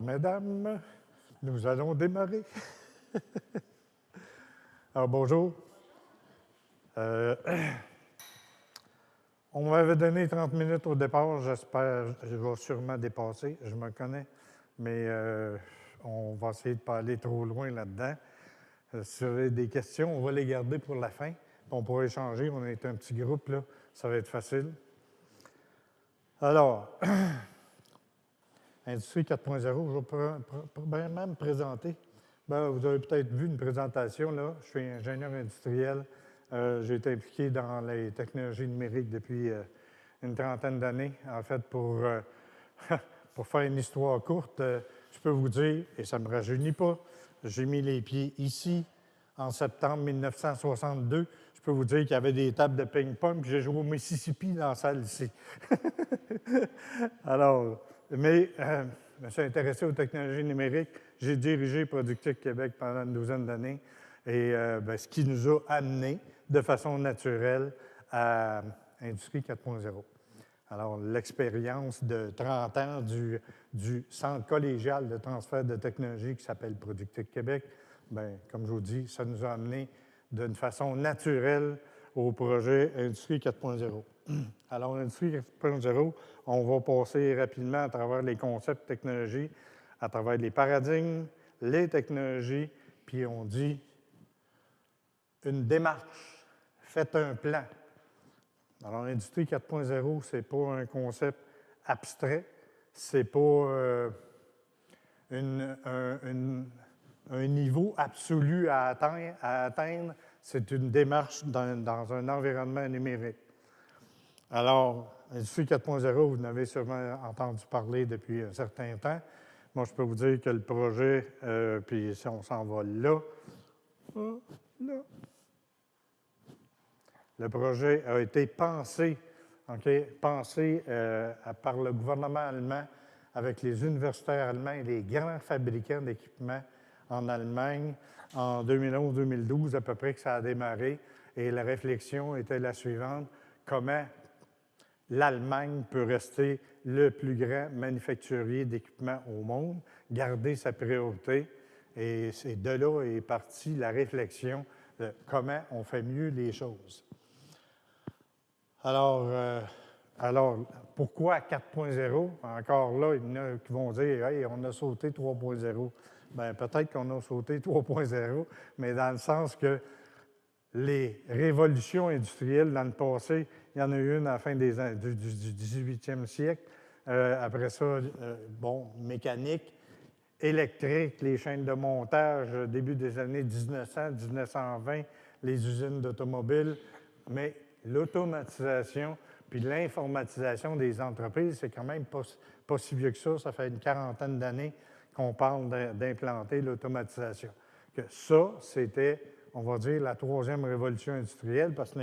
Mesdames, nous allons démarrer. Alors, bonjour. On m'avait donné 30 minutes au départ. J'espère, je vais sûrement dépasser. Je me connais, mais on va essayer de ne pas aller trop loin là-dedans. Si vous avez des questions, on va les garder pour la fin. On pourra échanger. On est un petit groupe, là. Ça va être facile. Alors, Industrie 4.0, je vais même présenter. Bien, vous avez peut-être vu une présentation, là. Je suis ingénieur industriel. J'ai été impliqué dans les technologies numériques depuis une trentaine d'années. En fait, pour faire une histoire courte, je peux vous dire, et ça ne me rajeunit pas, j'ai mis les pieds ici en septembre 1962. Je peux vous dire qu'il y avait des tables de ping-pong, puis j'ai joué au Mississippi dans la salle ici. Alors, mais je me suis intéressé aux technologies numériques. J'ai dirigé Productique Québec pendant une douzaine d'années, et ce qui nous a amené de façon naturelle à Industrie 4.0. Alors, l'expérience de 30 ans du Centre collégial de transfert de technologie qui s'appelle Productique Québec, bien, comme je vous dis, ça nous a amené d'une façon naturelle au projet Industrie 4.0. Alors, Industrie 4.0, on va passer rapidement à travers les concepts technologies, à travers les paradigmes, les technologies, puis on dit une démarche, faites un plan. Alors, l'Industrie 4.0, ce n'est pas un concept abstrait, ce n'est pas un niveau absolu à atteindre, c'est une démarche dans un environnement numérique. Alors, Industrie 4.0, vous en avez sûrement entendu parler depuis un certain temps. Moi, je peux vous dire que le projet, puis si on s'en va là, le projet a été pensé par le gouvernement allemand avec les universitaires allemands et les grands fabricants d'équipements en Allemagne en 2011-2012 à peu près que ça a démarré. Et la réflexion était la suivante, comment l'Allemagne peut rester le plus grand manufacturier d'équipements au monde, garder sa priorité. Et c'est de là est partie la réflexion de comment on fait mieux les choses. Alors, pourquoi 4.0? Encore là, il y en a qui vont dire « Hey, on a sauté 3.0 ». Bien, peut-être qu'on a sauté 3.0, mais dans le sens que les révolutions industrielles dans le passé, il y en a eu une à la fin du 18e siècle. Après ça, mécanique, électrique, les chaînes de montage, début des années 1900, 1920, les usines d'automobiles. Mais l'automatisation puis l'informatisation des entreprises, c'est quand même pas si vieux que ça. Ça fait une quarantaine d'années qu'on parle d'implanter l'automatisation. Que ça, c'était, on va dire, la troisième révolution industrielle, parce que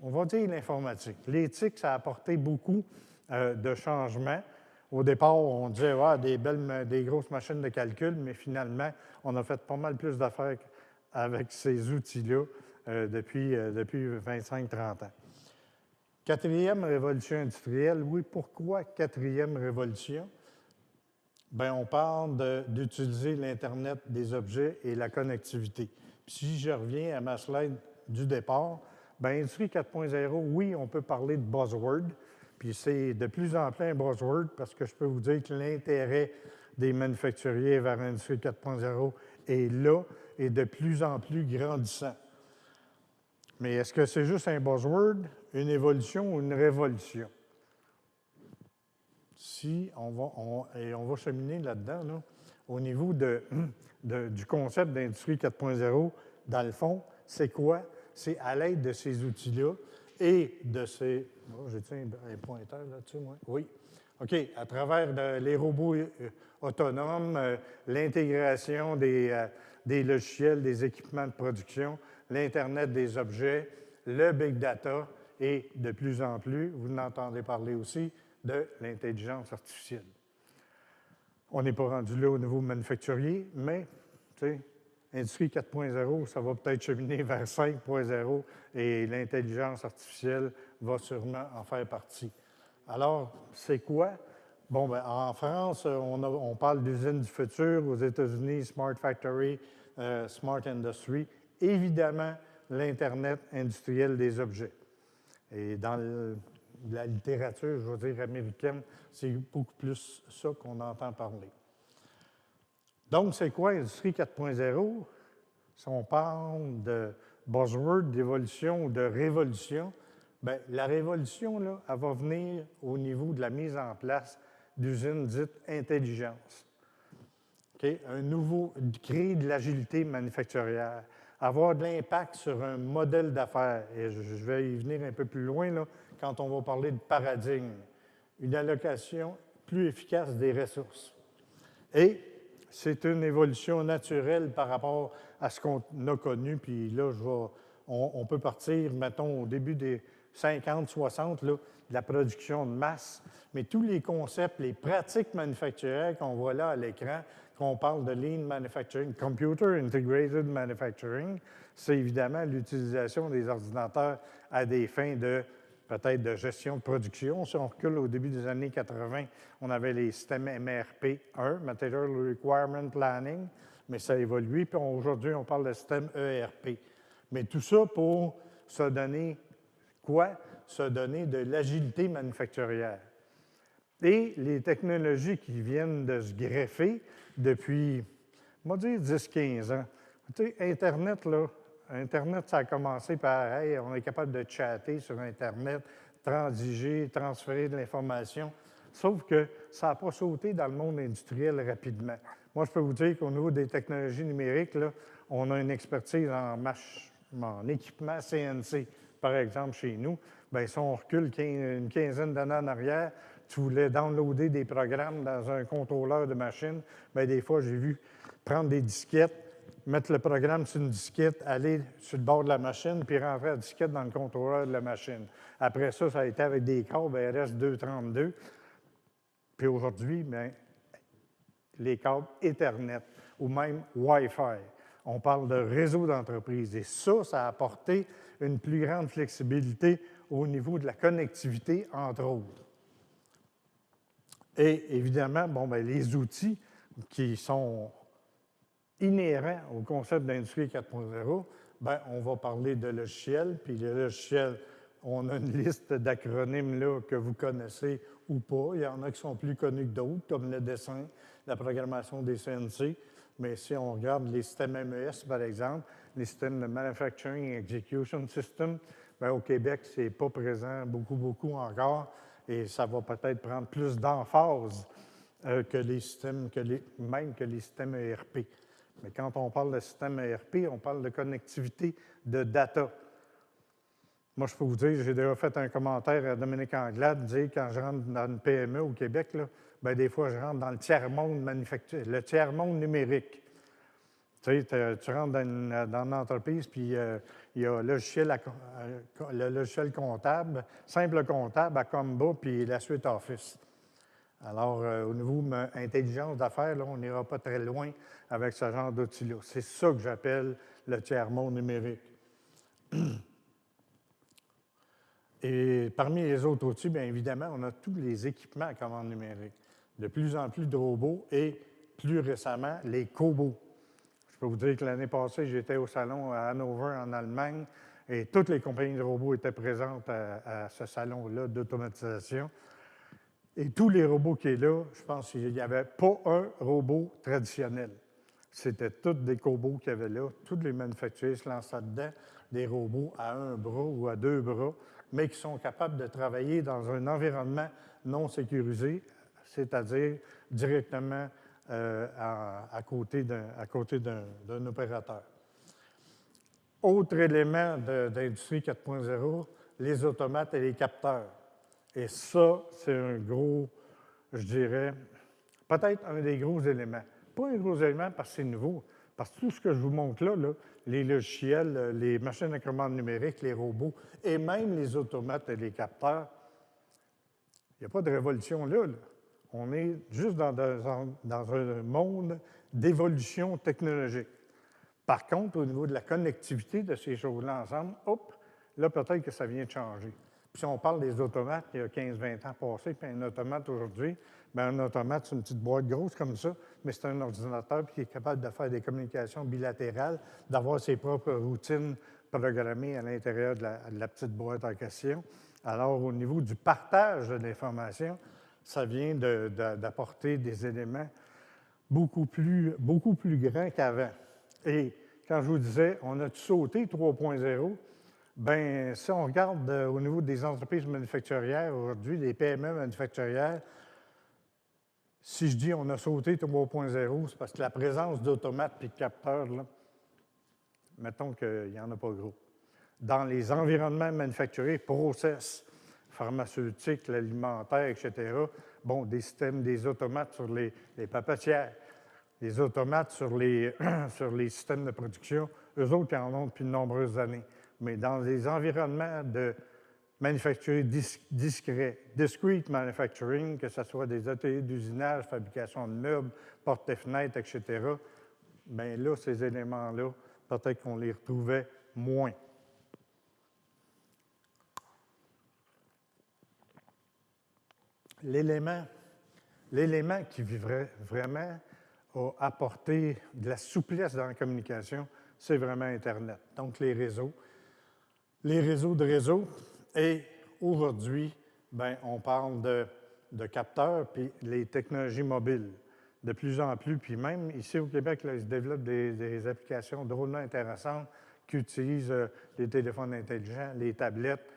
on va dire l'informatique. L'éthique, ça a apporté beaucoup de changements. Au départ, on disait des grosses machines de calcul, mais finalement, on a fait pas mal plus d'affaires avec ces outils-là depuis 25-30 ans. Quatrième révolution industrielle, oui, pourquoi quatrième révolution? Bien, on parle d'utiliser l'Internet des objets et la connectivité. Puis si je reviens à ma slide du départ, bien, Industrie 4.0, oui, on peut parler de buzzword, puis c'est de plus en plus un buzzword parce que je peux vous dire que l'intérêt des manufacturiers vers l'Industrie 4.0 est là et de plus en plus grandissant. Mais est-ce que c'est juste un buzzword, une évolution ou une révolution? Si on va cheminer là-dedans, là, au niveau du concept d'Industrie 4.0, dans le fond, c'est quoi? C'est à l'aide de ces outils-là et de ces... Oh, j'ai-tu un pointeur là-dessus, moi? Oui. OK. À travers les robots autonomes, l'intégration des logiciels, des équipements de production, l'Internet des objets, le big data et de plus en plus, vous en entendez parler aussi, de l'intelligence artificielle. On n'est pas rendu là au niveau manufacturier, mais, tu sais, Industrie 4.0, ça va peut-être cheminer vers 5.0 et l'intelligence artificielle va sûrement en faire partie. Alors, c'est quoi? Bon, ben, en France, on parle d'usines du futur, aux États-Unis, Smart Factory, Smart Industry. Évidemment, l'Internet industriel des objets. Et dans la littérature, je veux dire, américaine, c'est beaucoup plus ça qu'on entend parler. Donc, c'est quoi Industrie 4.0? Si on parle de buzzword, d'évolution ou de révolution, bien, la révolution, là, elle va venir au niveau de la mise en place d'usines dites intelligence. Okay? Créer de l'agilité manufacturière, avoir de l'impact sur un modèle d'affaires. Et je vais y venir un peu plus loin là, quand on va parler de paradigme. Une allocation plus efficace des ressources. Et c'est une évolution naturelle par rapport à ce qu'on a connu. Puis là, on peut partir, mettons, au début des 50, 60, là, de la production de masse. Mais tous les concepts, les pratiques manufacturières qu'on voit là à l'écran, qu'on parle de Lean Manufacturing, Computer Integrated Manufacturing, c'est évidemment l'utilisation des ordinateurs à des fins de peut-être de gestion de production. Si on recule au début des années 80, on avait les systèmes MRP 1, Material Requirement Planning, mais ça a évolué. Puis aujourd'hui, on parle de système ERP. Mais tout ça pour se donner quoi? Se donner de l'agilité manufacturière. Et les technologies qui viennent de se greffer depuis, on va dire 10-15 ans. Tu sais, Internet, ça a commencé par, hey, on est capable de chatter sur Internet, transiger, transférer de l'information. Sauf que ça n'a pas sauté dans le monde industriel rapidement. Moi, je peux vous dire qu'au niveau des technologies numériques, là, on a une expertise en équipement CNC, par exemple, chez nous. Bien, si on recule une quinzaine d'années en arrière, tu voulais downloader des programmes dans un contrôleur de machine, bien, des fois, j'ai vu prendre des disquettes, mettre le programme sur une disquette, aller sur le bord de la machine, puis rentrer la disquette dans le contrôleur de la machine. Après ça, ça a été avec des câbles RS-232. Puis aujourd'hui, bien, les câbles Ethernet ou même Wi-Fi. On parle de réseau d'entreprise. Et ça a apporté une plus grande flexibilité au niveau de la connectivité, entre autres. Et évidemment, bon, bien, les outils qui sont inhérents au concept d'industrie 4.0, bien, on va parler de logiciels, puis les logiciels, on a une liste d'acronymes là que vous connaissez ou pas. Il y en a qui sont plus connus que d'autres, comme le dessin, la programmation des CNC. Mais si on regarde les systèmes MES, par exemple, les systèmes de Manufacturing Execution System, bien, au Québec, ce n'est pas présent beaucoup encore, et ça va peut-être prendre plus d'emphase que les systèmes, même que les systèmes ERP. Mais quand on parle de système ERP, on parle de connectivité de data. Moi, je peux vous dire, j'ai déjà fait un commentaire à Dominique Anglade, dire quand je rentre dans une PME au Québec, là, bien, des fois, je rentre dans le tiers-monde manufacturier, le tiers-monde numérique. Tu sais, tu rentres dans une entreprise, puis il y a le logiciel comptable, simple comptable à Comba, puis la suite Office. Alors, au niveau intelligence d'affaires, là, on n'ira pas très loin avec ce genre d'outils-là. C'est ça que j'appelle le tiers-monde numérique. Et parmi les autres outils, bien évidemment, on a tous les équipements à commande numérique. De plus en plus de robots et, plus récemment, les cobots. Je peux vous dire que l'année passée, j'étais au salon à Hannover, en Allemagne, et toutes les compagnies de robots étaient présentes à ce salon-là d'automatisation. Et tous les robots qui sont là, je pense qu'il n'y avait pas un robot traditionnel. C'était tous des cobots qu'il y avait là. Tous les manufacturiers se lançaient dedans, des robots à un bras ou à deux bras, mais qui sont capables de travailler dans un environnement non sécurisé, c'est-à-dire directement à côté d'un opérateur. Autre élément d'Industrie 4.0, les automates et les capteurs. Et ça, c'est un gros, je dirais, peut-être un des gros éléments. Pas un gros élément parce que c'est nouveau, parce que tout ce que je vous montre là, les logiciels, les machines à commande numérique, les robots et même les automates et les capteurs, il n'y a pas de révolution là. On est juste dans un monde d'évolution technologique. Par contre, au niveau de la connectivité de ces choses-là ensemble, hop, là, peut-être que ça vient de changer. si on parle des automates, il y a 15-20 ans passés, puis un automate aujourd'hui, bien, un automate, c'est une petite boîte grosse comme ça, mais c'est un ordinateur qui est capable de faire des communications bilatérales, d'avoir ses propres routines programmées à l'intérieur de la petite boîte en question. Alors, au niveau du partage de l'information, ça vient d'apporter des éléments beaucoup plus grands qu'avant. Et quand je vous disais, on a sauté 3.0, bien, si on regarde au niveau des entreprises manufacturières aujourd'hui, les PME manufacturières, si je dis on a sauté 3.0, c'est parce que la présence d'automates et de capteurs, là, mettons qu'il n'y en a pas gros. Dans les environnements manufacturiers, process, pharmaceutiques, l'alimentaire, etc., bon, des systèmes, des automates sur les papetières, des automates sur les, sur les systèmes de production, eux autres, ils en ont depuis de nombreuses années. Mais dans les environnements de manufacturier discret, discrete manufacturing, que ce soit des ateliers d'usinage, fabrication de meubles, portes et fenêtres, etc., bien là, ces éléments-là, peut-être qu'on les retrouvait moins. L'élément qui vraiment a apporté de la souplesse dans la communication, c'est vraiment Internet. Donc, les réseaux de réseau. Et aujourd'hui, bien, on parle de capteurs puis les technologies mobiles. De plus en plus, puis même ici au Québec, là, ils se développent des applications drôlement intéressantes qui utilisent les téléphones intelligents, les tablettes.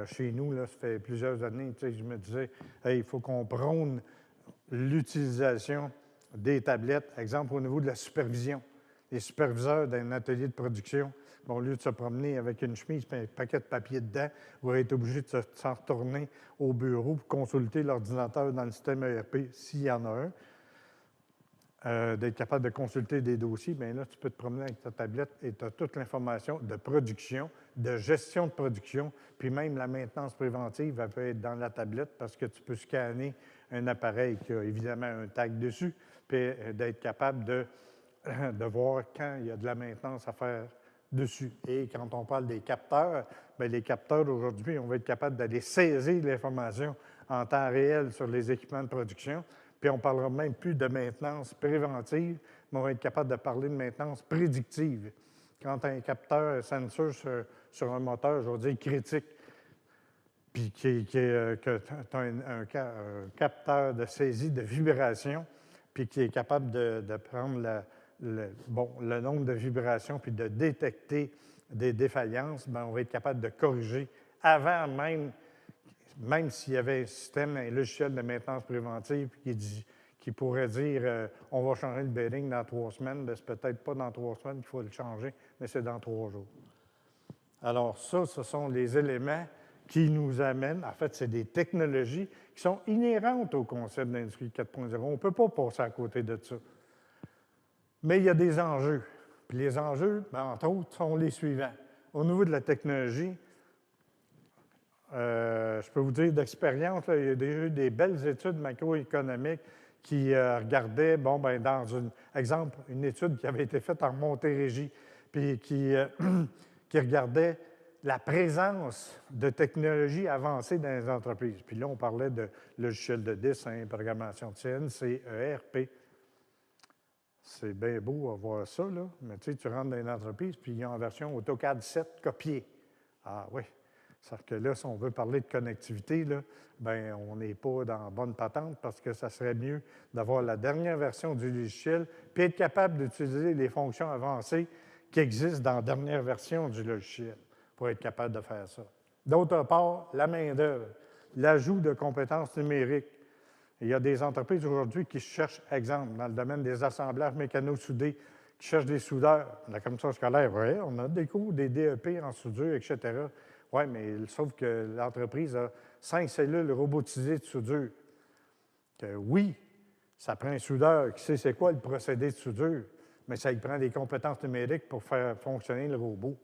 Chez nous, là, ça fait plusieurs années, je me disais, hey, il faut qu'on prône l'utilisation des tablettes, exemple au niveau de la supervision. Les superviseurs d'un atelier de production, bon, au lieu de se promener avec une chemise et un paquet de papier dedans, vont être obligés de s'en retourner au bureau pour consulter l'ordinateur dans le système ERP, s'il y en a un. D'être capable de consulter des dossiers, bien là, tu peux te promener avec ta tablette et tu as toute l'information de production, de gestion de production, puis même la maintenance préventive, elle peut être dans la tablette parce que tu peux scanner un appareil qui a évidemment un tag dessus, puis d'être capable de voir quand il y a de la maintenance à faire dessus. Et quand on parle des capteurs, bien, les capteurs aujourd'hui, on va être capable d'aller saisir l'information en temps réel sur les équipements de production. Puis on ne parlera même plus de maintenance préventive, mais on va être capable de parler de maintenance prédictive. Quand tu as un capteur, un sensor sur un moteur, je vais dire critique, puis que tu as un capteur de saisie de vibration, puis qui est capable de prendre le nombre de vibrations, puis de détecter des défaillances, bien, on va être capable de corriger avant même s'il y avait un système, un logiciel de maintenance préventive qui pourrait dire on va changer le bearing dans 3 semaines, bien, c'est peut-être pas dans 3 semaines qu'il faut le changer, mais c'est dans 3 jours. Alors ça, ce sont les éléments qui nous amènent, en fait, c'est des technologies qui sont inhérentes au concept d'industrie 4.0. On ne peut pas passer à côté de ça. Mais il y a des enjeux. Puis les enjeux, bien, entre autres, sont les suivants. Au niveau de la technologie, je peux vous dire d'expérience, il y a déjà eu des belles études macroéconomiques qui regardaient, bon, bien, dans exemple, une étude qui avait été faite en Montérégie, puis qui regardait la présence de technologies avancées dans les entreprises. Puis là, on parlait de logiciels de dessin, programmation de CNC, ERP. C'est bien beau à voir ça, là, mais tu sais, tu rentres dans une entreprise, puis il y a en version AutoCAD 7 copiée. Ah oui. Sauf que là, si on veut parler de connectivité, là, bien, on n'est pas dans la bonne patente parce que ça serait mieux d'avoir la dernière version du logiciel puis être capable d'utiliser les fonctions avancées qui existent dans la dernière version du logiciel pour être capable de faire ça. D'autre part, la main-d'œuvre, l'ajout de compétences numériques. Il y a des entreprises aujourd'hui qui cherchent, exemple, dans le domaine des assemblages mécano-soudés, qui cherchent des soudeurs. La commission scolaire, oui, on a des cours, des DEP en soudure, etc. Oui, mais sauf que l'entreprise a 5 cellules robotisées de soudure. Oui, ça prend un soudeur qui sait c'est quoi le procédé de soudure, mais ça lui prend des compétences numériques pour faire fonctionner le robot.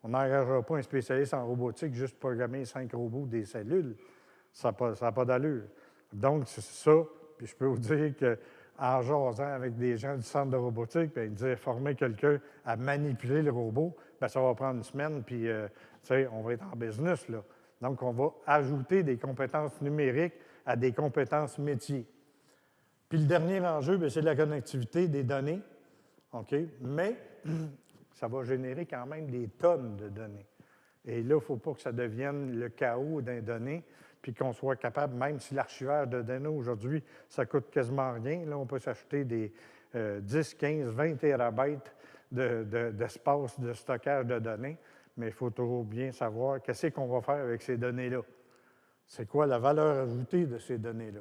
On n'engagera pas un spécialiste en robotique juste pour programmer 5 robots des cellules. Ça n'a pas d'allure. Donc, c'est ça. Puis je peux vous dire qu'en jasant avec des gens du centre de robotique, bien, ils disaient former quelqu'un à manipuler le robot, bien, ça va prendre une semaine, puis on va être en business, là. Donc, on va ajouter des compétences numériques à des compétences métiers. Puis le dernier enjeu, c'est la connectivité des données. OK? Mais ça va générer quand même des tonnes de données. Et là, il ne faut pas que ça devienne le chaos des données, puis qu'on soit capable, même si l'archivage de données aujourd'hui, ça coûte quasiment rien, là, on peut s'acheter des 10, 15, 20 térabytes d'espace de stockage de données, mais il faut toujours bien savoir qu'est-ce qu'on va faire avec ces données-là. C'est quoi la valeur ajoutée de ces données-là?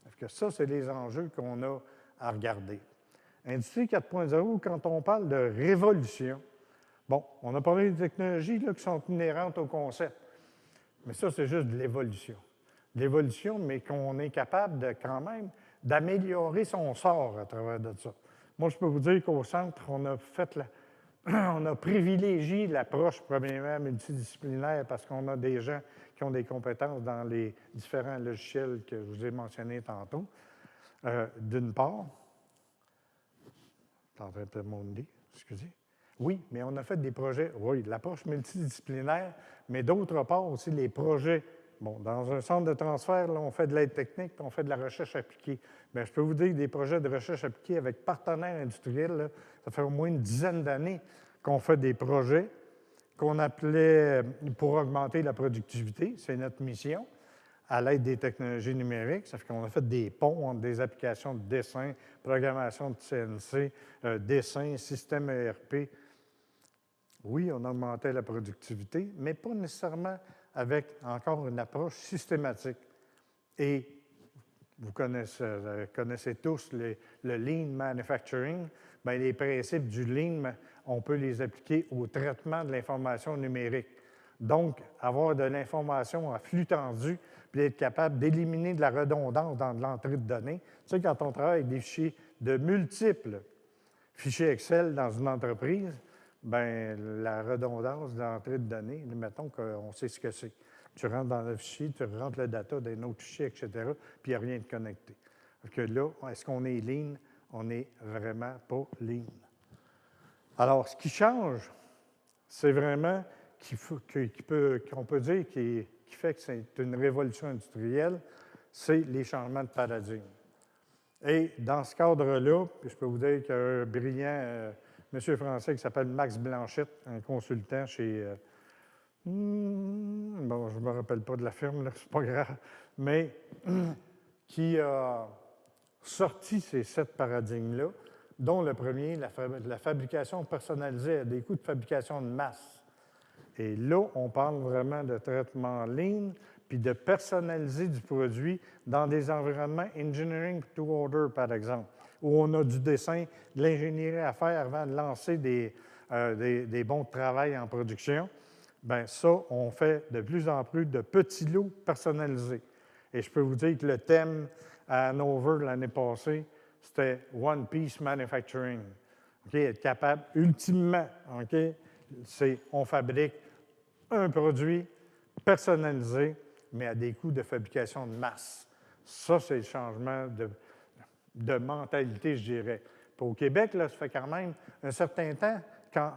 Parce que ça, c'est les enjeux qu'on a à regarder. Industrie 4.0, quand on parle de révolution, bon, on a parlé des technologies là, qui sont inhérentes au concept, mais ça, c'est juste de l'évolution. L'évolution, mais qu'on est capable de, quand même d'améliorer son sort à travers de ça. Moi, je peux vous dire qu'au centre, on a privilégié l'approche premièrement multidisciplinaire parce qu'on a des gens qui ont des compétences dans les différents logiciels que je vous ai mentionnés tantôt, d'une part. Je suis en train de perdre mon idée, excusez. Oui, mais on a fait des projets, oui, l'approche multidisciplinaire, mais d'autre part aussi les projets. Bon, dans un centre de transfert, là, on fait de l'aide technique, puis on fait de la recherche appliquée. Bien, je peux vous dire que des projets de recherche appliquée avec partenaires industriels, là, ça fait au moins une dizaine d'années qu'on fait des projets qu'on appelait pour augmenter la productivité, c'est notre mission, à l'aide des technologies numériques. Ça fait qu'on a fait des ponts entre des applications de dessin, programmation de CNC, dessin, système ERP. Oui, on augmentait la productivité, mais pas nécessairement avec encore une approche systématique. Et vous connaissez tous le Lean Manufacturing. Bien, les principes du Lean, on peut les appliquer au traitement de l'information numérique. Donc, avoir de l'information en flux tendu, puis être capable d'éliminer de la redondance dans de l'entrée de données. Tu sais, quand on travaille avec des fichiers de multiples fichiers Excel dans une entreprise, bien, la redondance d'entrée de données, mettons qu'on sait ce que c'est. Tu rentres dans le fichier, tu rentres le data d'un autre fichier, etc., puis il n'y a rien de connecté. Donc là, est-ce qu'on est lean? On n'est vraiment pas lean. Alors, ce qui change, c'est vraiment qu'on peut dire qui fait que c'est une révolution industrielle, c'est les changements de paradigme. Et dans ce cadre-là, je peux vous dire qu'il y a un brillant monsieur français qui s'appelle Max Blanchette, un consultant chez... bon, je ne me rappelle pas de la firme, c'est pas grave, mais qui a sorti ces 7 paradigmes-là, dont le premier, la fabrication personnalisée à des coûts de fabrication de masse. Et là, on parle vraiment de traitement lean, puis de personnaliser du produit dans des environnements engineering to order, par exemple, où on a du dessin, de l'ingénierie à faire avant de lancer des bons de travail en production. Bien, ça, on fait de plus en plus de petits lots personnalisés. Et je peux vous dire que le thème à Hanover l'année passée, c'était One Piece Manufacturing. Okay? Être capable, ultimement, okay? C'est on fabrique un produit personnalisé, mais à des coûts de fabrication de masse. Ça, c'est le changement de mentalité, je dirais. Puis au Québec, là, ça fait quand même un certain temps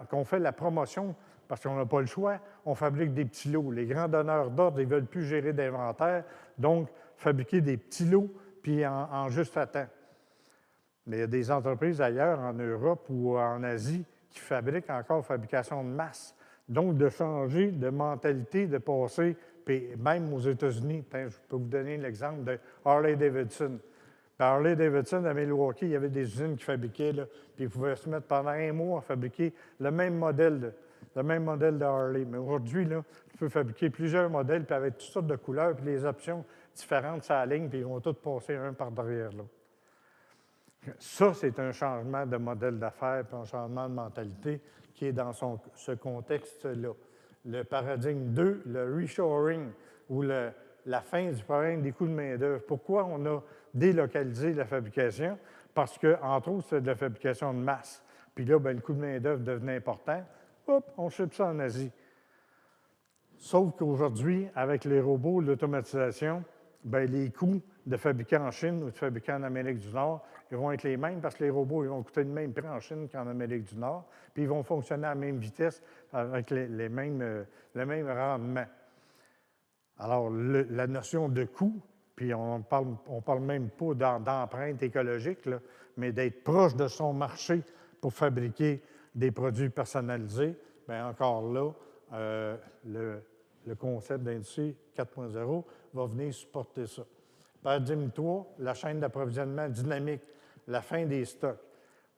qu'on fait la promotion, parce qu'on n'a pas le choix, on fabrique des petits lots. Les grands donneurs d'ordre, ils ne veulent plus gérer d'inventaire, donc fabriquer des petits lots, puis en juste à temps. Mais il y a des entreprises ailleurs, en Europe ou en Asie, qui fabriquent encore fabrication de masse. Donc, de changer de mentalité, de passer, puis même aux États-Unis, je peux vous donner l'exemple de Harley-Davidson. Harley-Davidson, à Milwaukee, il y avait des usines qui fabriquaient, là, puis ils pouvaient se mettre pendant un mois à fabriquer le même modèle de Harley. Mais aujourd'hui, là, tu peux fabriquer plusieurs modèles, puis avec toutes sortes de couleurs, puis les options différentes sur la ligne, puis ils vont tous passer un par derrière l'autre. Ça, c'est un changement de modèle d'affaires, puis un changement de mentalité qui est dans ce contexte-là. Le paradigme 2, le reshoring, ou la fin du problème des coûts de main-d'œuvre. Pourquoi on a délocalisé la fabrication? Parce que, entre autres, c'est de la fabrication de masse. Puis là, bien, le coût de main-d'œuvre devenait important. Hop, on ship ça en Asie. Sauf qu'aujourd'hui, avec les robots, l'automatisation, bien, les coûts de fabriquer en Chine ou de fabriquer en Amérique du Nord, ils vont être les mêmes parce que les robots ils vont coûter le même prix en Chine qu'en Amérique du Nord, puis ils vont fonctionner à la même vitesse avec le même rendement. Alors, la notion de coût, puis on parle même pas d'empreinte écologique, là, mais d'être proche de son marché pour fabriquer des produits personnalisés, bien encore là, le concept d'industrie 4.0 va venir supporter ça. Paradigme 3, la chaîne d'approvisionnement dynamique, la fin des stocks.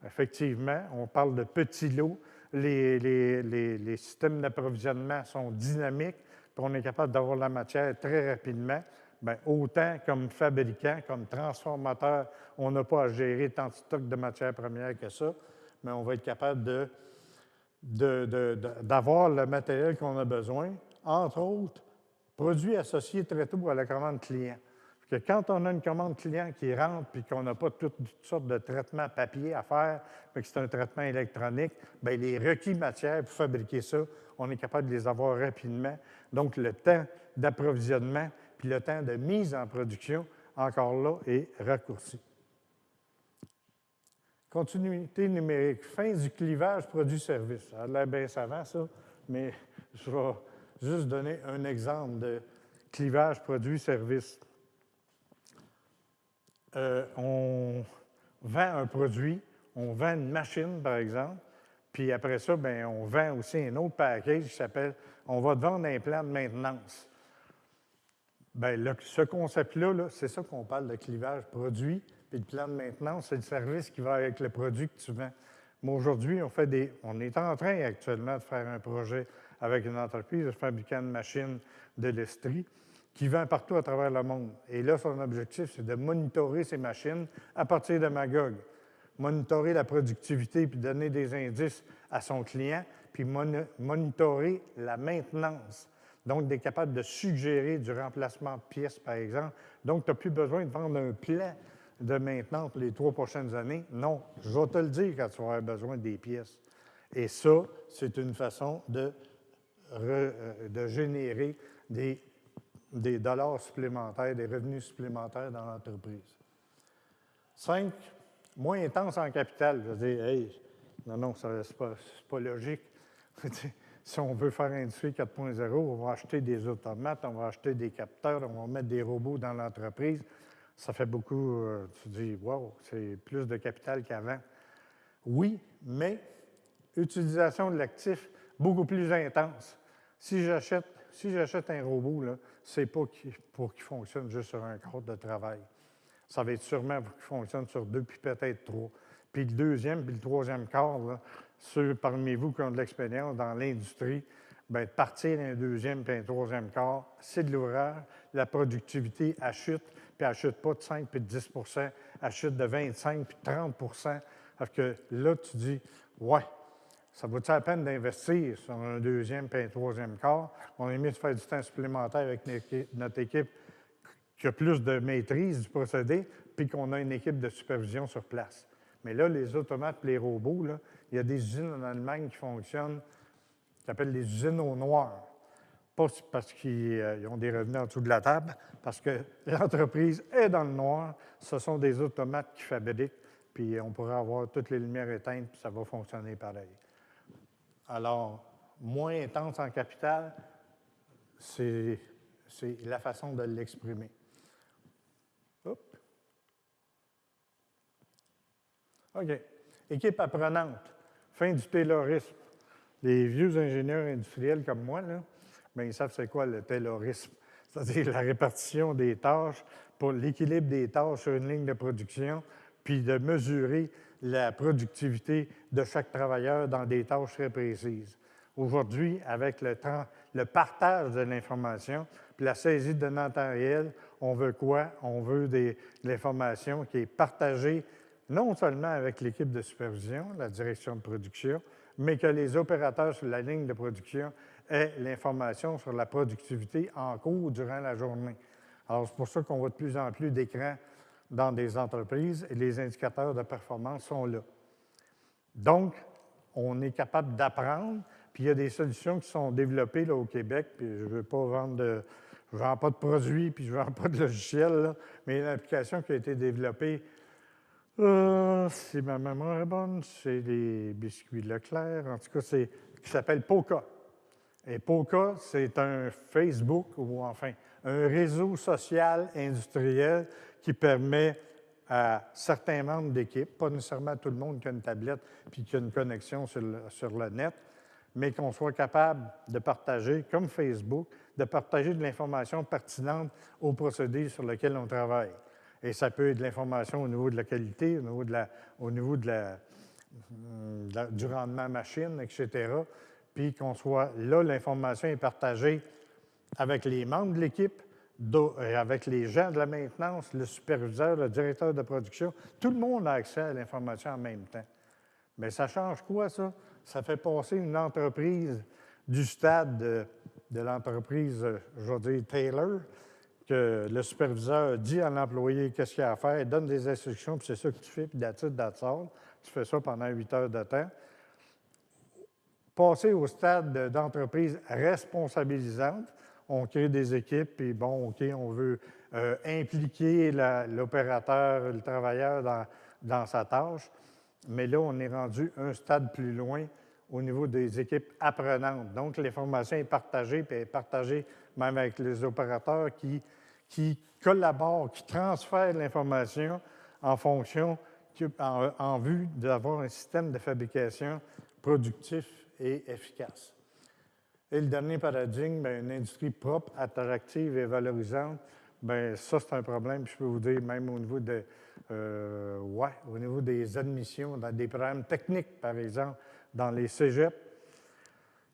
Effectivement, on parle de petits lots. Les systèmes d'approvisionnement sont dynamiques, puis on est capable d'avoir la matière très rapidement. Bien, autant comme fabricant, comme transformateur, on n'a pas à gérer tant de stocks de matières premières que ça, mais on va être capable d'avoir le matériel qu'on a besoin, entre autres, produits associés très tôt à la commande client. Parce que quand on a une commande client qui rentre et qu'on n'a pas toutes sortes de traitements papier à faire, mais que c'est un traitement électronique, bien, les requis matières pour fabriquer ça, on est capable de les avoir rapidement. Donc, le temps d'approvisionnement puis le temps de mise en production, encore là, est raccourci. Continuité numérique, fin du clivage produit-service. Ça a l'air bien savant, ça, mais je vais juste donner un exemple de clivage produit-service. On vend un produit, on vend une machine, par exemple, puis après ça, bien, on vend aussi un autre package qui s'appelle « On va te vendre un plan de maintenance ». Bien, ce concept-là, -là, c'est ça qu'on parle de clivage produit, puis le plan de maintenance, c'est le service qui va avec le produit que tu vends. Mais aujourd'hui, on est en train actuellement de faire un projet avec une entreprise de fabricant de machines de l'Estrie qui vend partout à travers le monde. Et là, son objectif, c'est de monitorer ces machines à partir de Magog. Monitorer la productivité puis donner des indices à son client, puis monitorer la maintenance. Donc, d'être capable de suggérer du remplacement de pièces, par exemple. Donc, tu n'as plus besoin de vendre un plan de maintenance pour les 3 prochaines années. Non, je vais te le dire quand tu vas avoir besoin des pièces. Et ça, c'est une façon de générer des dollars supplémentaires, des revenus supplémentaires dans l'entreprise. 5, moins intense en capital. Je veux dire, hey, non, c'est pas logique. Si on veut faire Industrie 4.0, on va acheter des automates, on va acheter des capteurs, on va mettre des robots dans l'entreprise. Ça fait beaucoup, tu dis, wow, c'est plus de capital qu'avant. Oui, mais utilisation de l'actif beaucoup plus intense. Si j'achète un robot, ce n'est pas pour qu'il fonctionne juste sur un cadre de travail. Ça va être sûrement pour qu'il fonctionne sur 2, puis peut-être 3. Puis le deuxième, puis le troisième quart, là, ceux parmi vous qui ont de l'expérience dans l'industrie, bien, partir d'un deuxième puis un troisième quart, c'est de l'ouvrage. La productivité, elle chute, puis elle ne chute pas de 5 puis de 10 elle chute de 25 puis de 30 parce que là, tu dis, ouais, ça vaut-il la peine d'investir sur un deuxième puis un troisième quart? On est mieux de faire du temps supplémentaire avec notre équipe qui a plus de maîtrise du procédé, puis qu'on a une équipe de supervision sur place. Mais là, les automates et les robots, là, il y a des usines en Allemagne qui fonctionnent, qui appellent les usines au noir. Pas parce qu'ils ont des revenus en dessous de la table, parce que l'entreprise est dans le noir. Ce sont des automates qui fabriquent, puis on pourrait avoir toutes les lumières éteintes, puis ça va fonctionner pareil. Alors, moins intense en capital, c'est la façon de l'exprimer. OK. Équipe apprenante. Fin du taylorisme. Les vieux ingénieurs industriels comme moi, là, bien, ils savent c'est quoi le taylorisme. C'est-à-dire la répartition des tâches pour l'équilibre des tâches sur une ligne de production, puis de mesurer la productivité de chaque travailleur dans des tâches très précises. Aujourd'hui, avec le partage de l'information, puis la saisie de données en temps réel, on veut quoi? On veut de l'information qui est partagée non seulement avec l'équipe de supervision, la direction de production, mais que les opérateurs sur la ligne de production aient l'information sur la productivité en cours durant la journée. Alors, c'est pour ça qu'on voit de plus en plus d'écrans dans des entreprises et les indicateurs de performance sont là. Donc, on est capable d'apprendre, puis il y a des solutions qui sont développées là, au Québec, puis je ne veux pas vendre je ne vends pas de produits, puis je ne vends pas de logiciels, là, mais une application qui a été développée. Si ma mémoire est bonne, c'est les biscuits Leclerc. En tout cas, qui s'appelle Poca. Et Poca, c'est un Facebook, ou enfin un réseau social industriel qui permet à certains membres d'équipe, pas nécessairement tout le monde qui a une tablette puis qui a une connexion sur le net, mais qu'on soit capable de partager, comme Facebook, de partager de l'information pertinente aux procédés sur lesquels on travaille. Et ça peut être de l'information au niveau de la qualité, au niveau du rendement machine, etc. Puis qu'on soit là, l'information est partagée avec les membres de l'équipe, avec les gens de la maintenance, le superviseur, le directeur de production. Tout le monde a accès à l'information en même temps. Mais ça change quoi, ça? Ça fait passer une entreprise du stade de l'entreprise, je vais dire Taylor, que le superviseur dit à l'employé qu'est-ce qu'il a à faire, donne des instructions, puis c'est ça que tu fais, puis that's it, that's all. Tu fais ça pendant 8 heures de temps. Passer au stade d'entreprise responsabilisante, on crée des équipes, puis bon, OK, on veut impliquer l'opérateur, le travailleur dans sa tâche, mais là, on est rendu un stade plus loin au niveau des équipes apprenantes. Donc, l'information est partagée, puis elle est partagée même avec les opérateurs qui collaborent, qui transfèrent l'information en fonction, en vue d'avoir un système de fabrication productif et efficace. Et le dernier paradigme, bien, une industrie propre, attractive et valorisante, bien, ça, c'est un problème. Puis je peux vous dire, même au niveau au niveau des admissions, dans des programmes techniques, par exemple, dans les cégeps,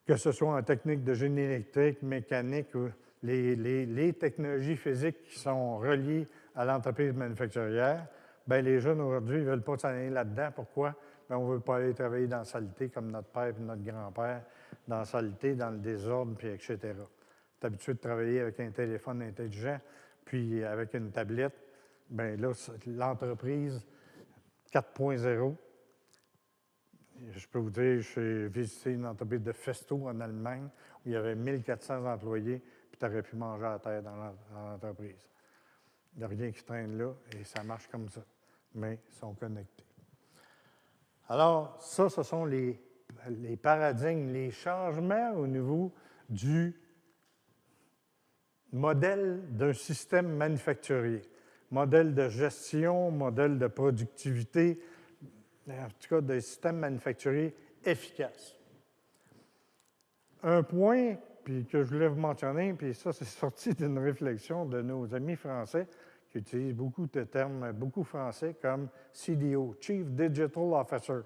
que ce soit en technique de génie électrique, mécanique, ou les technologies physiques qui sont reliées à l'entreprise manufacturière, bien, les jeunes aujourd'hui ne veulent pas s'en là-dedans. Pourquoi? Bien, on ne veut pas aller travailler dans la saleté comme notre père et notre grand-père, dans la saleté, dans le désordre, puis etc. Tu es habitué de travailler avec un téléphone intelligent, puis avec une tablette. Bien là, l'entreprise 4.0, je peux vous dire, j'ai visité une entreprise de Festo en Allemagne où il y avait 1400 employés, puis tu aurais pu manger à terre dans l'entreprise. Il n'y a rien qui traîne là et ça marche comme ça, mais ils sont connectés. Alors, ça, ce sont les paradigmes, les changements au niveau du modèle d'un système manufacturier, modèle de gestion, modèle de productivité, en tout cas d'un système manufacturier efficace. Un point puis que je voulais vous mentionner, puis ça, c'est sorti d'une réflexion de nos amis français qui utilisent beaucoup de termes, beaucoup français, comme CDO, Chief Digital Officer.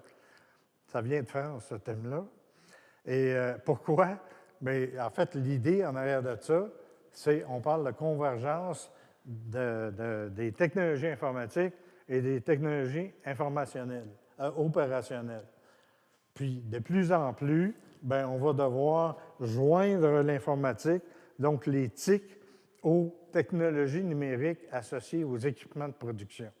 Ça vient de France, ce thème-là. Et pourquoi? Bien, en fait, l'idée en arrière de ça, c'est on parle de convergence des technologies informatiques et des technologies informationnelles, opérationnelles. Puis, de plus en plus, bien, on va devoir joindre l'informatique, donc les TIC, aux technologies numériques associées aux équipements de production.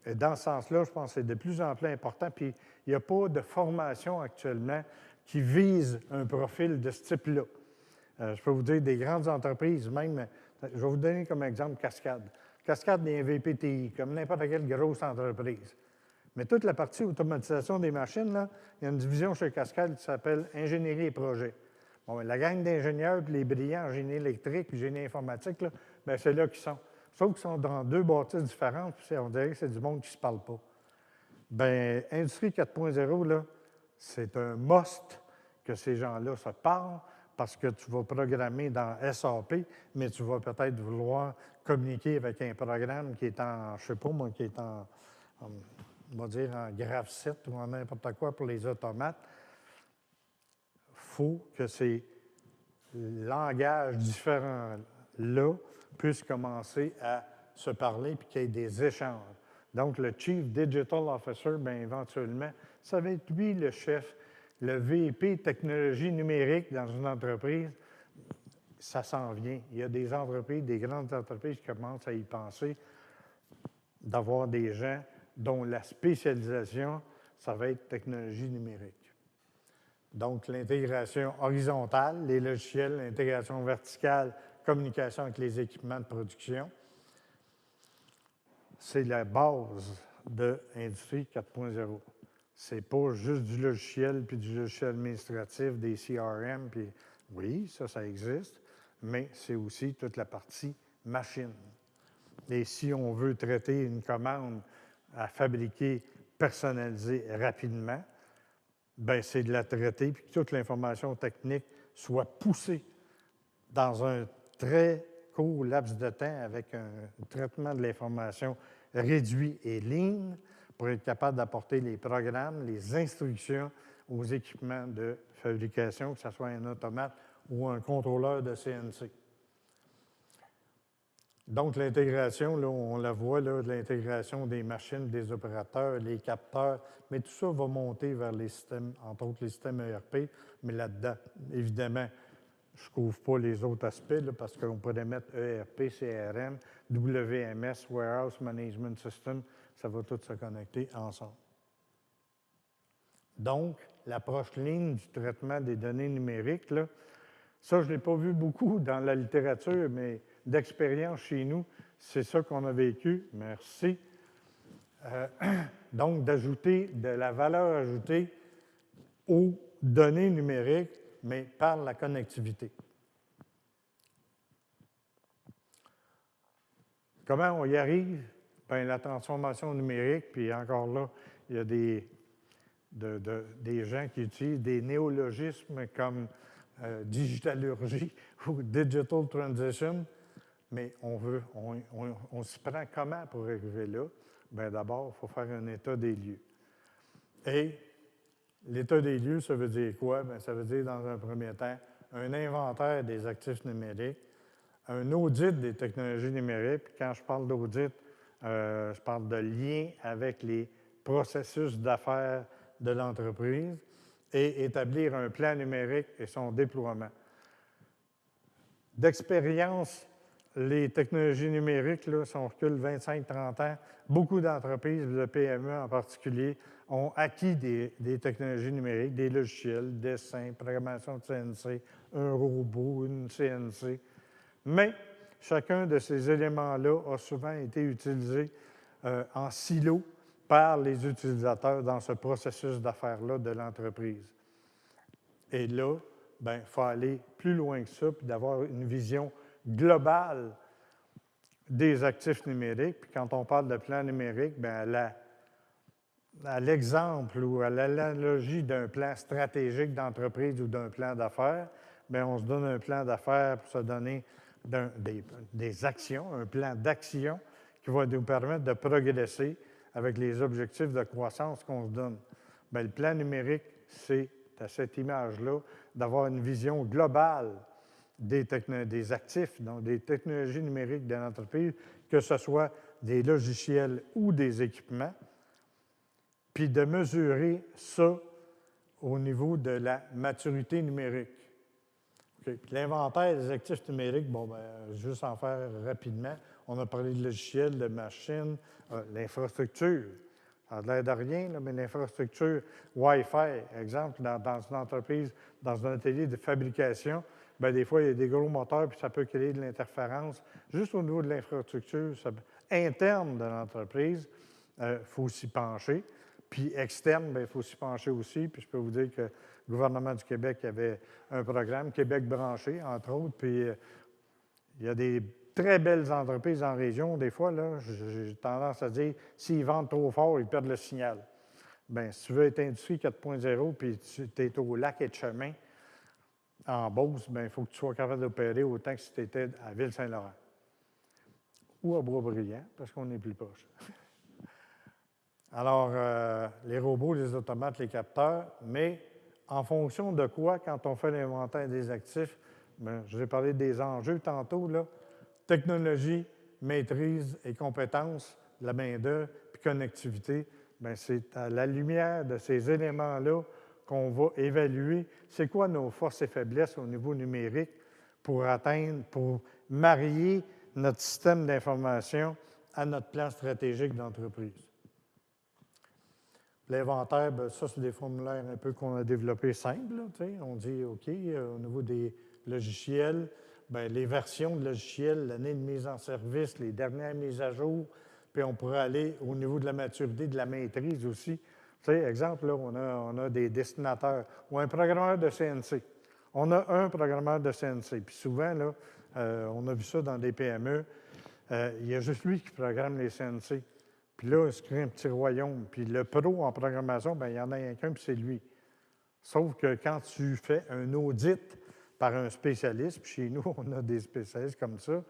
Et dans ce sens-là, je pense que c'est de plus en plus important. Puis, il n'y a pas de formation actuellement qui vise un profil de ce type-là. Je peux vous dire des grandes entreprises, même, je vais vous donner comme exemple Cascade. Cascade des VPTI, comme n'importe quelle grosse entreprise. Mais toute la partie automatisation des machines, là, il y a une division chez Cascade qui s'appelle Ingénierie et projets. Bon, la gang d'ingénieurs, puis les brillants en génie électrique puis génie informatique, là, bien, c'est là qu'ils sont. Sauf qu'ils sont dans deux bâtisses différentes, puis on dirait que c'est du monde qui ne se parle pas. Bien, Industrie 4.0, là, c'est un must que ces gens-là se parlent parce que tu vas programmer dans SAP, mais tu vas peut-être vouloir communiquer avec un programme qui est en, je ne sais pas moi, qui est on va dire en GraphSet ou en n'importe quoi pour les automates. Il faut que ces langages différents-là puissent commencer à se parler et qu'il y ait des échanges. Donc, le Chief Digital Officer, bien, éventuellement, ça va être lui le chef, le VP technologie numérique dans une entreprise. Ça s'en vient. Il y a des entreprises, des grandes entreprises qui commencent à y penser, d'avoir des gens dont la spécialisation, ça va être technologie numérique. Donc, l'intégration horizontale, les logiciels, l'intégration verticale, communication avec les équipements de production, c'est la base de l'Industrie 4.0. Ce n'est pas juste du logiciel, puis du logiciel administratif, des CRM, puis oui, ça existe, mais c'est aussi toute la partie machine. Et si on veut traiter une commande à fabriquer, personnalisée rapidement, bien, c'est de la traiter puis que toute l'information technique soit poussée dans un très court laps de temps avec un traitement de l'information réduit et lean pour être capable d'apporter les programmes, les instructions aux équipements de fabrication, que ce soit un automate ou un contrôleur de CNC. Donc, l'intégration, là, on la voit, là, l'intégration des machines, des opérateurs, les capteurs, mais tout ça va monter vers les systèmes, entre autres les systèmes ERP, mais là-dedans, évidemment, je ne couvre pas les autres aspects, là, parce qu'on pourrait mettre ERP, CRM, WMS, Warehouse Management System, ça va tout se connecter ensemble. Donc, l'approche Lean du traitement des données numériques, là, ça, je ne l'ai pas vu beaucoup dans la littérature, mais d'expérience chez nous, c'est ça qu'on a vécu. Merci. Donc, d'ajouter de la valeur ajoutée aux données numériques, mais par la connectivité. Comment on y arrive? Bien, la transformation numérique, puis encore là, il y a des gens qui utilisent des néologismes comme digitalurgie ou digital transition, mais on s'y prend comment pour arriver là? Bien, d'abord, il faut faire un état des lieux. Et l'état des lieux, ça veut dire quoi? Bien, ça veut dire, dans un premier temps, un inventaire des actifs numériques, un audit des technologies numériques. Puis quand je parle d'audit, je parle de lien avec les processus d'affaires de l'entreprise et établir un plan numérique et son déploiement. D'expérience, les technologies numériques, là, si on recule 25-30 ans, beaucoup d'entreprises, de PME en particulier, ont acquis des technologies numériques, des logiciels, dessin, programmation de CNC, un robot, une CNC. Mais chacun de ces éléments-là a souvent été utilisé en silo par les utilisateurs dans ce processus d'affaires-là de l'entreprise. Et là, bien, il faut aller plus loin que ça, puis d'avoir une vision globale des actifs numériques. Puis quand on parle de plan numérique, bien, à l'exemple ou à l'analogie d'un plan stratégique d'entreprise ou d'un plan d'affaires, bien, on se donne un plan d'affaires pour se donner des actions, un plan d'action qui va nous permettre de progresser avec les objectifs de croissance qu'on se donne. Bien, le plan numérique, c'est à cette image-là d'avoir une vision globale des actifs, donc des technologies numériques de l'entreprise, que ce soit des logiciels ou des équipements, puis de mesurer ça au niveau de la maturité numérique. Okay. L'inventaire des actifs numériques, bon, bien, juste en faire rapidement, on a parlé de logiciels, de machines, l'infrastructure. Ça a l'air de rien, là, mais l'infrastructure Wi-Fi, exemple, dans une entreprise, dans un atelier de fabrication, bien, des fois, il y a des gros moteurs, puis ça peut créer de l'interférence. Juste au niveau de l'infrastructure interne de l'entreprise, il faut s'y pencher. Puis externe, bien, il faut s'y pencher aussi. Puis je peux vous dire que le gouvernement du Québec avait un programme, Québec branché, entre autres. Puis il y a des très belles entreprises en région. Des fois, là, j'ai tendance à dire, s'ils vendent trop fort, ils perdent le signal. Bien, si tu veux être Industrie 4.0 puis tu es au lac et de chemin en Beauce, bien, il faut que tu sois capable d'opérer autant que si tu étais à Ville-Saint-Laurent ou à Boisbriand, parce qu'on est plus proche. Alors, les robots, les automates, les capteurs, mais en fonction de quoi, quand on fait l'inventaire des actifs, bien, je vais parler des enjeux tantôt, là, technologie, maîtrise et compétences, la main-d'œuvre, puis connectivité, bien, c'est à la lumière de ces éléments-là qu'on va évaluer c'est quoi nos forces et faiblesses au niveau numérique pour marier notre système d'information à notre plan stratégique d'entreprise. L'inventaire, bien, ça, c'est des formulaires un peu qu'on a développés simples. Là, on dit, OK, au niveau des logiciels, bien, les versions de logiciels, l'année de mise en service, les dernières mises à jour, puis on pourrait aller au niveau de la maturité, de la maîtrise aussi. Tu sais, exemple, là, on a des destinateurs ou un programmeur de CNC. On a un programmeur de CNC. Puis souvent, là, on a vu ça dans des PME, il y a juste lui qui programme les CNC. Puis là, il se crée un petit royaume. Puis le pro en programmation, bien, il y en a un qu'un, puis c'est lui. Sauf que quand tu fais un audit par un spécialiste, puis chez nous, on a des spécialistes comme ça,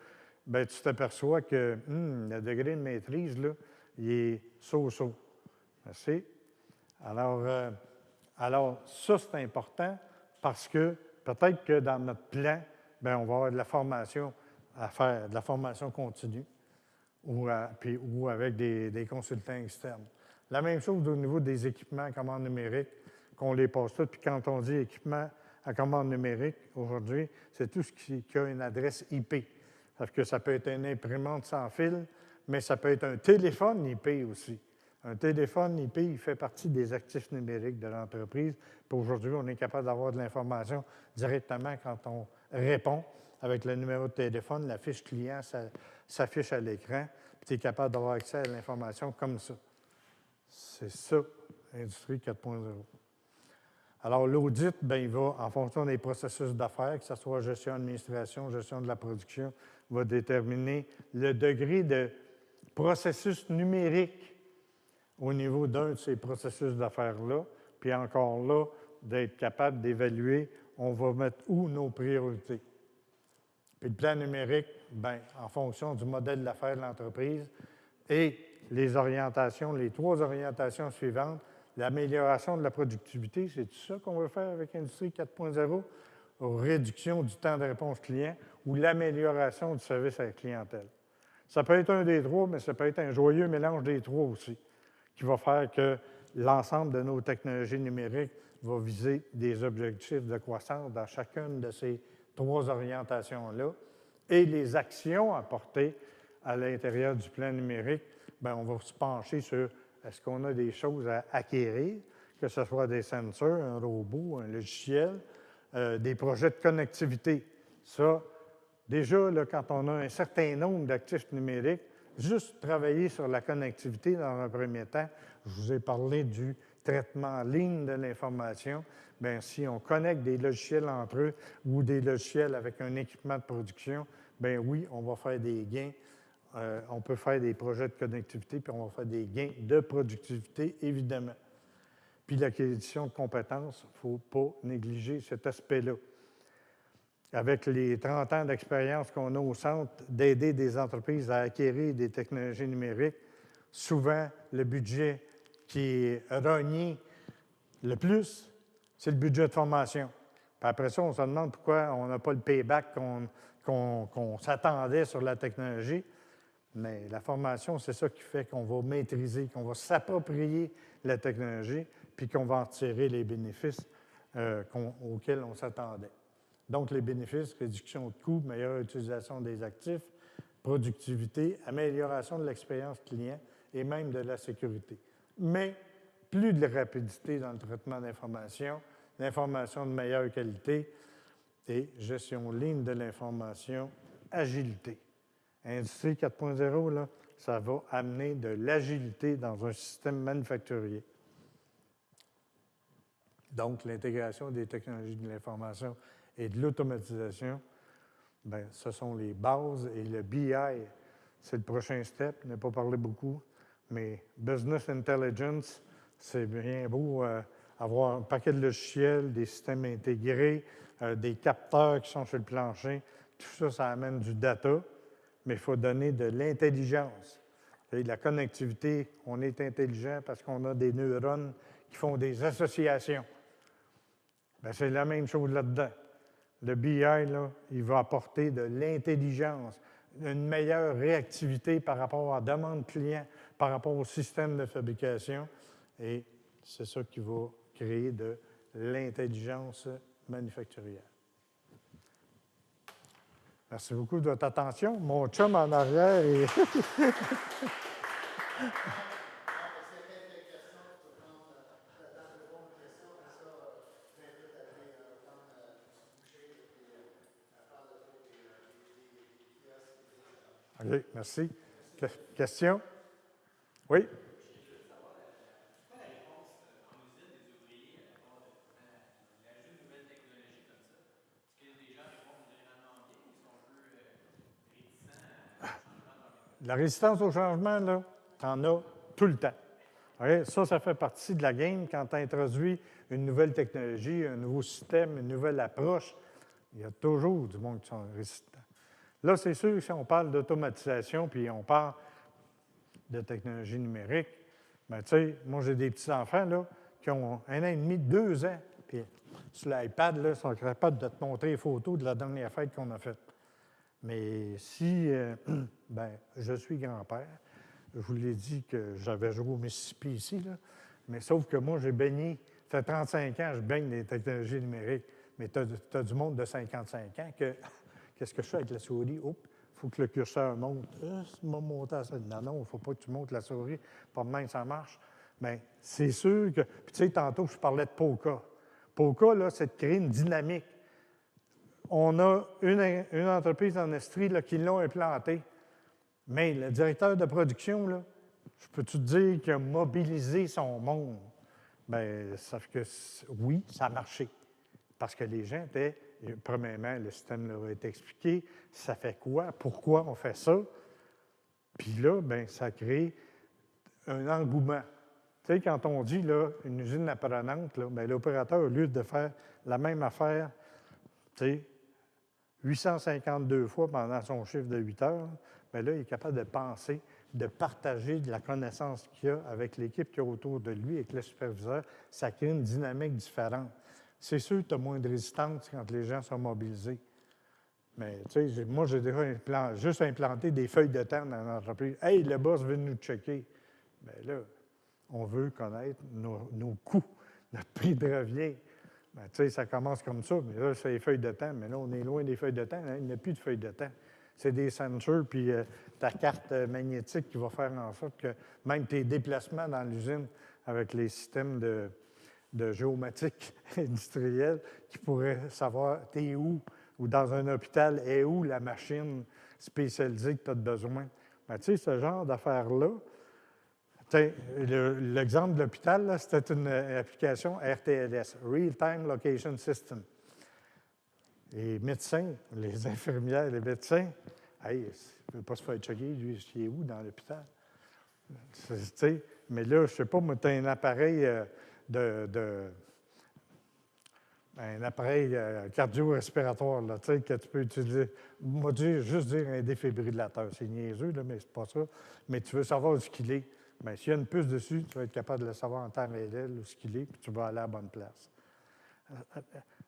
bien, tu t'aperçois que le degré de maîtrise, là, il est so-so. Merci. Alors, ça, c'est important parce que peut-être que dans notre plan, bien, on va avoir de la formation à faire, de la formation continue ou avec des consultants externes. La même chose au niveau des équipements à commande numérique, qu'on les passe tous. Puis quand on dit équipement à commande numérique, aujourd'hui, c'est tout ce qui a une adresse IP. Parce que ça peut être une imprimante sans fil, mais ça peut être un téléphone IP aussi. Un téléphone IP, il fait partie des actifs numériques de l'entreprise. Puis aujourd'hui, on est capable d'avoir de l'information directement quand on répond avec le numéro de téléphone. La fiche client s'affiche à l'écran, puis tu es capable d'avoir accès à l'information comme ça. C'est ça, Industrie 4.0. Alors, l'audit, bien, il va, en fonction des processus d'affaires, que ce soit gestion, administration, gestion de la production, va déterminer le degré de processus numérique au niveau d'un de ces processus d'affaires-là. Puis encore là, d'être capable d'évaluer, on va mettre où nos priorités. Puis le plan numérique, bien, en fonction du modèle d'affaires de l'entreprise et les orientations, les 3 orientations suivantes, l'amélioration de la productivité, c'est tout ça qu'on veut faire avec Industrie 4.0, réduction du temps de réponse client ou l'amélioration du service à la clientèle. Ça peut être un des 3, mais ça peut être un joyeux mélange des 3 aussi, qui va faire que l'ensemble de nos technologies numériques va viser des objectifs de croissance dans chacune de ces 3 orientations-là. Et les actions apportées à l'intérieur du plan numérique, bien, on va se pencher sur est-ce qu'on a des choses à acquérir, que ce soit des sensors, un robot, un logiciel, des projets de connectivité. Ça, déjà, là, quand on a un certain nombre d'actifs numériques, juste travailler sur la connectivité dans un premier temps, je vous ai parlé du traitement en ligne de l'information. Bien, si on connecte des logiciels entre eux ou des logiciels avec un équipement de production, bien oui, on va faire des gains. On peut faire des projets de connectivité, puis on va faire des gains de productivité, évidemment. Puis l'acquisition de compétences, il ne faut pas négliger cet aspect-là. Avec les 30 ans d'expérience qu'on a au centre, d'aider des entreprises à acquérir des technologies numériques, souvent, le budget qui est rogné le plus, c'est le budget de formation. Puis après ça, on se demande pourquoi on n'a pas le payback qu'on s'attendait sur la technologie. Mais la formation, c'est ça qui fait qu'on va maîtriser, qu'on va s'approprier la technologie, puis qu'on va en tirer les bénéfices auxquels on s'attendait. Donc, les bénéfices, réduction de coûts, meilleure utilisation des actifs, productivité, amélioration de l'expérience client et même de la sécurité. Mais plus de rapidité dans le traitement d'information, l'information de meilleure qualité et gestion ligne de l'information, agilité. Industrie 4.0, là, ça va amener de l'agilité dans un système manufacturier. Donc, l'intégration des technologies de l'information et de l'automatisation, bien, ce sont les bases. Et le BI, c'est le prochain step. Je n'ai pas parlé beaucoup, mais Business Intelligence, c'est bien beau avoir un paquet de logiciels, des systèmes intégrés, des capteurs qui sont sur le plancher. Tout ça, ça amène du data. Mais il faut donner de l'intelligence. Et la connectivité, on est intelligent parce qu'on a des neurones qui font des associations. Bien, c'est la même chose là-dedans. Le BI, là, il va apporter de l'intelligence, une meilleure réactivité par rapport à la demande client, par rapport au système de fabrication. Et c'est ça qui va créer de l'intelligence manufacturière. Merci beaucoup de votre attention. Mon chum en arrière est... OK, merci. Question? Oui? la résistance au changement, là, tu en as tout le temps. Okay? Ça fait partie de la game quand tu introduis une nouvelle technologie, un nouveau système, une nouvelle approche. Il y a toujours du monde qui sont résistants. Là, c'est sûr, si on parle d'automatisation, puis on parle de technologie numérique, bien, tu sais, moi, j'ai des petits-enfants, là, qui ont 1 an et demi, 2 ans, puis sur l'iPad, là, ils sont capables de te montrer les photos de la dernière fête qu'on a faite. Mais si, ben, je suis grand-père, je vous l'ai dit que j'avais joué au Mississippi ici, là, mais sauf que moi, j'ai baigné, ça fait 35 ans, je baigne des technologies numériques, mais tu as du monde de 55 ans que, qu'est-ce que je fais avec la souris? Oups, il faut que le curseur monte. M'a monté à ça. Non, il ne faut pas que tu montes la souris, pas de même ça marche. Bien, c'est sûr que, puis tu sais, tantôt, je parlais de POCA. POCA, là, c'est de créer une dynamique. On a une entreprise en Estrie là, qui l'a implanté. Mais le directeur de production, là, je peux te dire qu'il a mobilisé son monde. Bien, ça fait que oui, ça a marché. Parce que les gens étaient, premièrement, le système leur a été expliqué, ça fait quoi, pourquoi on fait ça. Puis là, bien, ça crée un engouement. Tu sais, quand on dit là, une usine apprenante, là, bien, l'opérateur, au lieu de faire la même affaire, tu sais, 852 fois pendant son chiffre de 8 heures, bien là, il est capable de penser, de partager de la connaissance qu'il a avec l'équipe qui est autour de lui, avec le superviseur. Ça crée une dynamique différente. C'est sûr que tu as moins de résistance quand les gens sont mobilisés. Mais, tu sais, moi, j'ai déjà juste implanté des feuilles de temps dans l'entreprise. « Hey, le boss veut nous checker. » Bien là, on veut connaître nos coûts, notre prix de revient. Bien, tu sais, ça commence comme ça, mais là, c'est les feuilles de temps. Mais là, on est loin des feuilles de temps. Hein? Il n'y a plus de feuilles de temps. C'est des sensors, puis ta carte magnétique qui va faire en sorte que même tes déplacements dans l'usine avec les systèmes de géomatique industrielle qui pourraient savoir t'es où, ou dans un hôpital, est où la machine spécialisée que tu as besoin. Bien, tu sais, ce genre d'affaires-là, l'exemple de l'hôpital, c'était une application RTLS, Real-Time Location System. Les médecins, les infirmières, les médecins, hey, il ne veut pas se faire checker, lui, il est où dans l'hôpital? Mais là, je ne sais pas, moi, tu as un appareil un appareil cardio-respiratoire là, que tu peux utiliser. Moi, juste dire un défibrillateur. C'est niaiseux, là, mais c'est pas ça. Mais tu veux savoir où il est. Bien, s'il y a une puce dessus, tu vas être capable de le savoir en temps réel où il est, puis tu vas aller à la bonne place.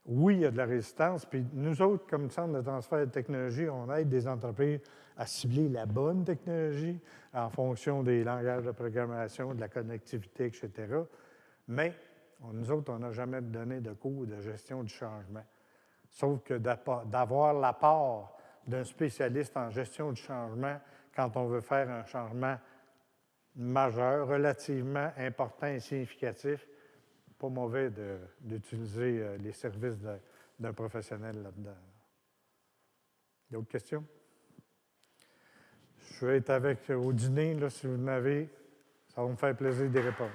Oui, il y a de la résistance, puis nous autres, comme centre de transfert de technologie, on aide des entreprises à cibler la bonne technologie en fonction des langages de programmation, de la connectivité, etc. Mais nous autres, on n'a jamais donné de cours de gestion du changement. Sauf que d'avoir l'apport d'un spécialiste en gestion du changement quand on veut faire un changement majeur, relativement important et significatif, pas mauvais d'utiliser les services d'un professionnel là-dedans. D'autres questions? Je vais être au dîner, là, si vous en avez. Ça va me faire plaisir d'y répondre.